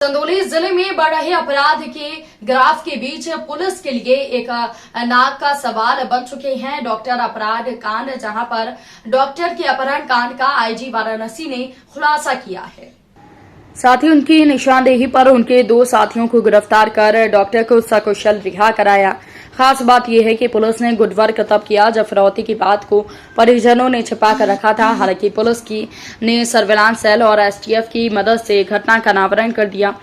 चंदौली जिले में बढ़ रहे अपराध के ग्राफ के बीच पुलिस के लिए एक नाक का सवाल बन चुके हैं डॉक्टर अपराध कांड, जहां पर डॉक्टर के अपहरण कांड का आईजी वाराणसी ने खुलासा किया है। साथ ही उनकी निशानदेही पर उनके 2 साथियों को गिरफ्तार कर डॉक्टर को सकुशल रिहा कराया। खास बात यह है कि पुलिस ने गुड वर्क तब किया जब फिरौती की बात को परिजनों ने छिपा कर रखा था। हालांकि पुलिस ने सर्विलांस सेल और एसटीएफ की मदद से घटना का अनावरण कर दिया।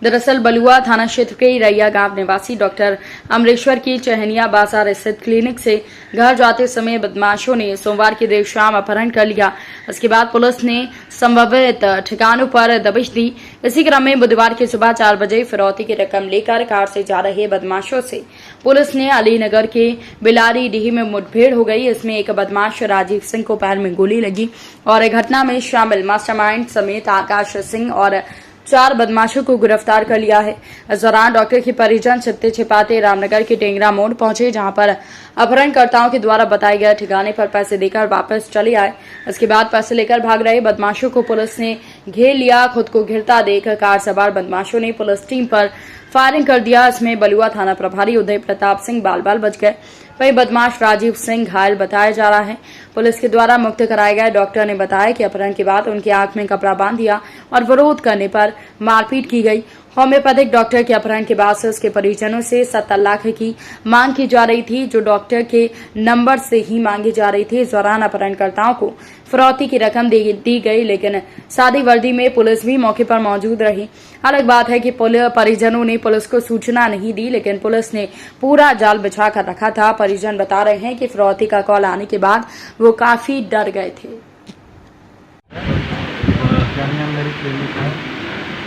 दरअसल बलुआ थाना क्षेत्र के रैया गांव निवासी डॉक्टर अमरेश्वर की चहनिया बाजार स्थित क्लिनिक से घर जाते समय बदमाशों ने सोमवार की देर शाम अपहरण कर लिया। इसके बाद पुलिस ने संभावित ठिकानों पर दबिश दी। इसी क्रम में बुधवार की सुबह 4 बजे फिरौती की रकम लेकर कार से जा रहे बदमाशों से पुलिस ने अलीनगर के बिलारी डीह में मुठभेड़ हो गई। इसमें एक बदमाश राजीव सिंह को पैर में गोली लगी और घटना में शामिल मास्टरमाइंड समेत आकाश सिंह और 4 बदमाशों को गिरफ्तार कर लिया है। इस दौरान डॉक्टर के परिजन छिपते छिपाते रामनगर के टेंगरा मोड़ पहुंचे, जहां पर अपहरणकर्ताओं के द्वारा बताए गए ठिकाने पर पैसे देकर वापस चले आए। इसके बाद पैसे लेकर भाग रहे बदमाशों को पुलिस ने घेर लिया। खुद को घिरता देख कार सवार बदमाशों ने पुलिस टीम पर फायरिंग कर दिया। इसमें बलुआ थाना प्रभारी उदय प्रताप सिंह बाल बाल बच गए। वही बदमाश राजीव सिंह घायल बताया जा रहा है। पुलिस के द्वारा मुक्त कराए गए डॉक्टर ने बताया कि अपहरण के बाद उनकी आंख में कपड़ा बांध दिया और विरोध करने पर मारपीट की गई। होम्योपैथिक डॉक्टर के अपहरण के बाद से उसके परिजनों से 70 लाख की मांग की जा रही थी, जो डॉक्टर के नंबर से ही मांगी जा रही थी। इस दौरान अपहरणकर्ताओं को फिरौती की रकम दी गई, लेकिन सादी वर्दी में पुलिस भी मौके पर मौजूद रही। अलग बात है कि परिजनों ने पुलिस को सूचना नहीं दी, लेकिन पुलिस ने पूरा जाल बिछा कर रखा था। परिजन बता रहे हैं कि फिरौती का कॉल आने के बाद वो काफी डर गए थे।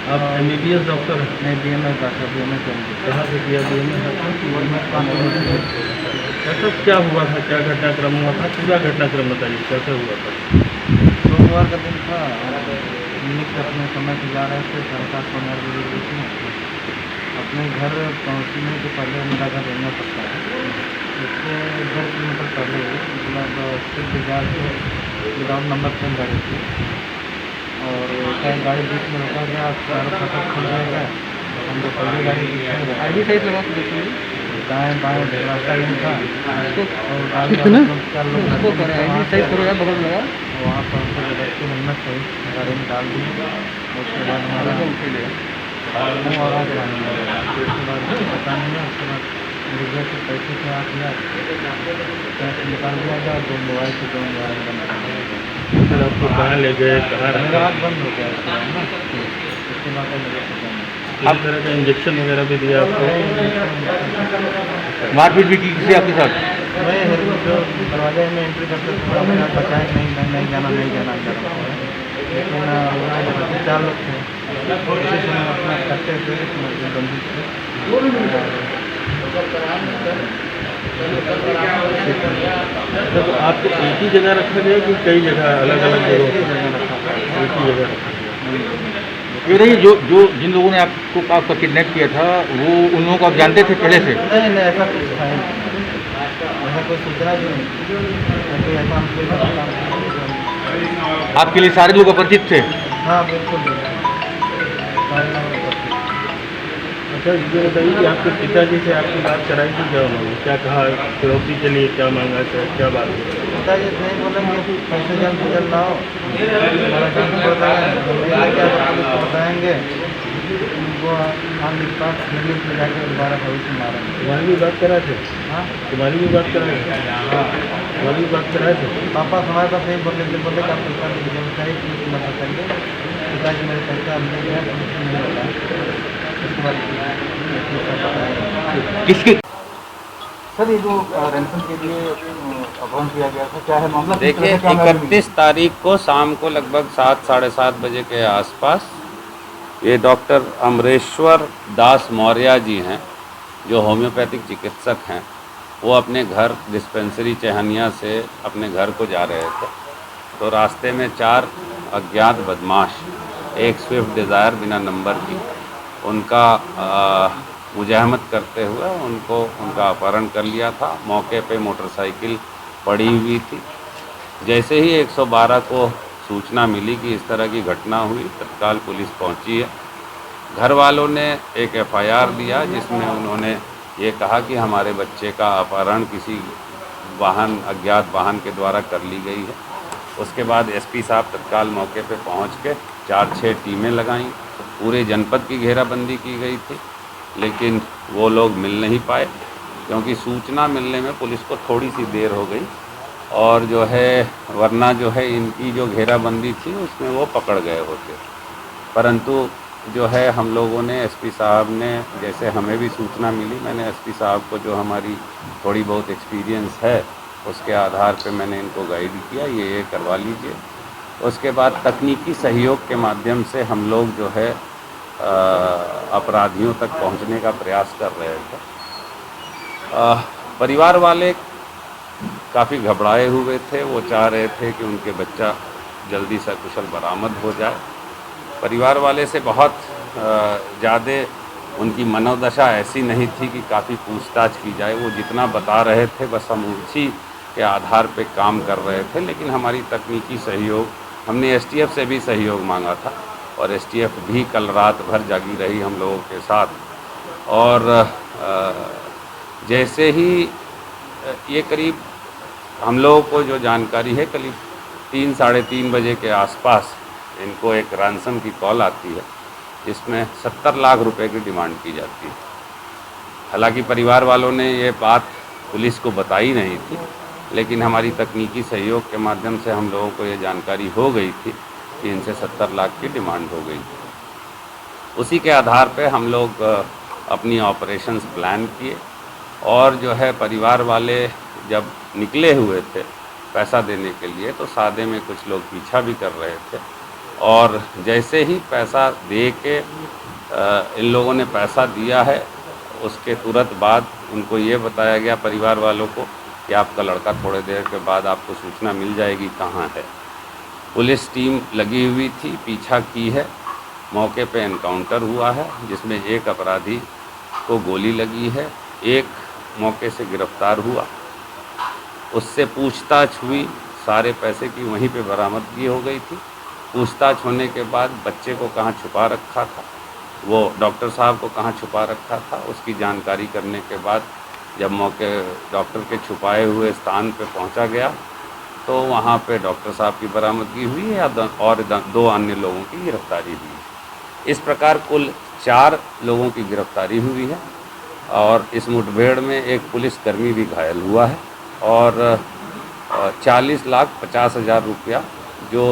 आप एमबीबीएस डॉक्टर हैं? नहीं, बीएमएस डॉक्टर, बीएमएस कहाँ से किया बीएमएस? ऐसा क्या हुआ था, क्या घटनाक्रम हुआ था, पूरा घटनाक्रम बताइए, कैसे हुआ था? सोमवार का दिन था। क्लिनिक से अपने समय से जा रहे थे, 7:30 बजे थी। अपने घर पहुँचने के पहले मेरा घर रहना पड़ता है, उससे 2 किलोमीटर पहले मतलब सिर्फ बाजार से ग्राउंड नंबर 3 गाड़ी थी और कई गाड़ी बीच में रुका गया, चारों फटक खुल गया। हम लोग पहली गाड़ी आईडी सही लगा तो देखिए, दाएँ बाएँ रास्ता नहीं था और गाड़ी सही बगल लगा। वहाँ पर उनको जबरदस्ती हेलमेट सही गाड़ी में डाल दी। उसके बाद हमारा उसके बाद पता नहीं है। उसके बाद रिजर्व से पैसे थे 8,000 कैश निकाल दिया गया। 2 मोबाइल से 2 मोबाइल बंद। फिर आपको कहाँ ले गए, कहाँ मेरा रखा? हाथ बंद हो गया उसके बाद ना। उसके बाद आप तरह का इंजेक्शन वगैरह भी दिया आपको? मारपीट भी की किसी आपके साथ? मैं जो दरवाजे में एंट्री करते थे मेरा बचाए नहीं जाना लेकिन 4 लोग थे। इसी समय अपना करते थे बंदी से। तो आपको एक ही जगह रखा गया कि कई जगह अलग अलग जगह? एक ही जगह रखा गया। ये रही जो जिन लोगों ने आपका किडनैप किया था, वो उन लोगों को आप जानते थे पहले से? नहीं, ऐसा कुछ था नहीं, ऐसा कोई सूचना भी नहीं, आपके लिए सारे लोग अपरिचित थे? हाँ बिल्कुल। अच्छा, ये बताइए कि आपके पिताजी से आपकी बात कराई थी क्या उन्होंने? क्या कहा, फिरौती के लिए क्या मांगा, क्या बात? पिताजी नहीं बोलेंगे पैसे जल्द से जल्द लाओ, हमारा बताएंगे उनको हम इस बात पुलिस में जाकर दोबारा भविष्य मारेंगे। तुम्हारी भी बात कराए थे? हाँ, तुम्हारी भी बात कराए थे? हाँ, तुम्हारी भी बात कराए थे? पापा हमारे पास नहीं बोले कि आप पैसा जब चाहिए पुलिस की मदद करेंगे। पिताजी मेरे पैसा हमने दिया, पुलिस को नहीं बताया। उसके बाद किसके सर ये जो रैंसम के लिए अपहरण किया गया था, क्या है मामला? देखिए, 31 तारीख को शाम को लगभग 7 साढ़े 7 बजे के आसपास ये डॉक्टर अमरेश्वर दास मौर्य जी हैं, जो होम्योपैथिक चिकित्सक हैं। वो अपने घर डिस्पेंसरी चहनिया से अपने घर को जा रहे थे, तो रास्ते में 4 अज्ञात बदमाश एक स्विफ्ट डिज़ायर बिना नंबर की उनका मुजाहमत करते हुए उनका अपहरण कर लिया था। मौके पे मोटरसाइकिल पड़ी हुई थी। जैसे ही 112 को सूचना मिली कि इस तरह की घटना हुई, तत्काल पुलिस पहुंची है घर वालों ने एक एफआईआर दिया जिसमें उन्होंने ये कहा कि हमारे बच्चे का अपहरण किसी वाहन अज्ञात वाहन के द्वारा कर ली गई है। उसके बाद एसपी साहब तत्काल मौके पे पहुंच के 4-6 टीमें लगाईं, पूरे जनपद की घेराबंदी की गई थी, लेकिन वो लोग मिल नहीं पाए क्योंकि सूचना मिलने में पुलिस को थोड़ी सी देर हो गई और जो है वरना जो है इनकी जो घेराबंदी थी उसमें वो पकड़ गए होते। परंतु जो है हम लोगों ने एसपी साहब ने, जैसे हमें भी सूचना मिली, मैंने एसपी साहब को जो हमारी थोड़ी बहुत एक्सपीरियंस है उसके आधार पे मैंने इनको गाइड किया, ये करवा लीजिए। उसके बाद तकनीकी सहयोग के माध्यम से हम लोग जो है अपराधियों तक पहुंचने का प्रयास कर रहे थे। परिवार वाले काफ़ी घबराए हुए थे, वो चाह रहे थे कि उनके बच्चा जल्दी सकुशल बरामद हो जाए। परिवार वाले से बहुत ज़्यादा उनकी मनोदशा ऐसी नहीं थी कि काफ़ी पूछताछ की जाए। वो जितना बता रहे थे बस हम उसी के आधार पे काम कर रहे थे, लेकिन हमारी तकनीकी सहयोग, हमने एसटीएफ से भी सहयोग मांगा था और एसटीएफ भी कल रात भर जागी रही हम लोगों के साथ। और जैसे ही ये करीब हम लोगों को जो जानकारी है, करीब 3-3:30 बजे के आसपास इनको एक रैंसम की कॉल आती है जिसमें 70 लाख रुपए की डिमांड की जाती है। हालांकि परिवार वालों ने ये बात पुलिस को बताई नहीं थी, लेकिन हमारी तकनीकी सहयोग के माध्यम से हम लोगों को ये जानकारी हो गई थी कि इनसे 70 लाख की डिमांड हो गई। उसी के आधार पे हम लोग अपनी ऑपरेशंस प्लान किए और जो है परिवार वाले जब निकले हुए थे पैसा देने के लिए तो सादे में कुछ लोग पीछा भी कर रहे थे और जैसे ही पैसा दे के इन लोगों ने पैसा दिया है, उसके तुरंत बाद उनको ये बताया गया परिवार वालों को कि आपका लड़का थोड़ी देर के बाद आपको सूचना मिल जाएगी कहाँ है। पुलिस टीम लगी हुई थी, पीछा की है। मौके पे एनकाउंटर हुआ है जिसमें एक अपराधी को गोली लगी है, एक मौके से गिरफ्तार हुआ। उससे पूछताछ हुई, सारे पैसे की वहीं पे बरामदगी हो गई थी। पूछताछ होने के बाद बच्चे को कहाँ छुपा रखा था, वो डॉक्टर साहब को कहाँ छुपा रखा था, उसकी जानकारी करने के बाद जब मौके डॉक्टर के छुपाए हुए स्थान पे पहुंचा गया तो वहाँ पे डॉक्टर साहब की बरामदगी हुई है और 2 अन्य लोगों की गिरफ्तारी हुई है। इस प्रकार कुल 4 लोगों की गिरफ्तारी हुई है और इस मुठभेड़ में एक पुलिसकर्मी भी घायल हुआ है और 40,50,000 रुपया जो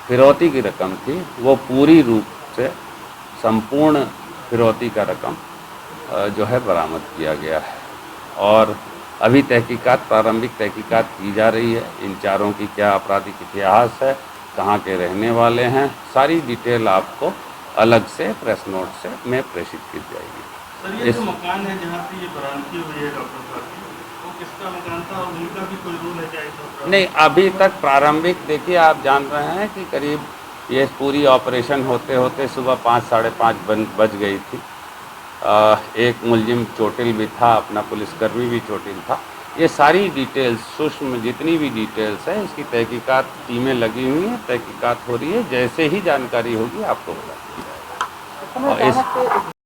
फिरौती की रकम थी वो पूरी रूप से संपूर्ण फिरौती का रकम जो है बरामद किया गया है। और अभी प्रारंभिक तहकीकात की जा रही है। इन चारों की क्या आपराधिक इतिहास है, कहाँ के रहने वाले हैं, सारी डिटेल आपको अलग से प्रेस नोट से में प्रेषित की जाएगी। सर, ये जो मकान है जहाँ पे ये बरामदगी हुई है डॉक्टर साहब की, वो किसका मकान था और उनका भी कोई रोल है क्या इसमें? नहीं, अभी तक प्रारंभिक, देखिए आप जान रहे हैं कि करीब ये पूरी ऑपरेशन होते होते सुबह 5-5:30 बज गई थी। एक मुलजिम चोटिल भी था, अपना पुलिसकर्मी भी चोटिल था। ये सारी डिटेल्स, सूक्ष्म जितनी भी डिटेल्स है, इसकी तहकीकात टीमें लगी हुई हैं, तहकीकात हो रही है। जैसे ही जानकारी होगी आपको बता दी जाएगी।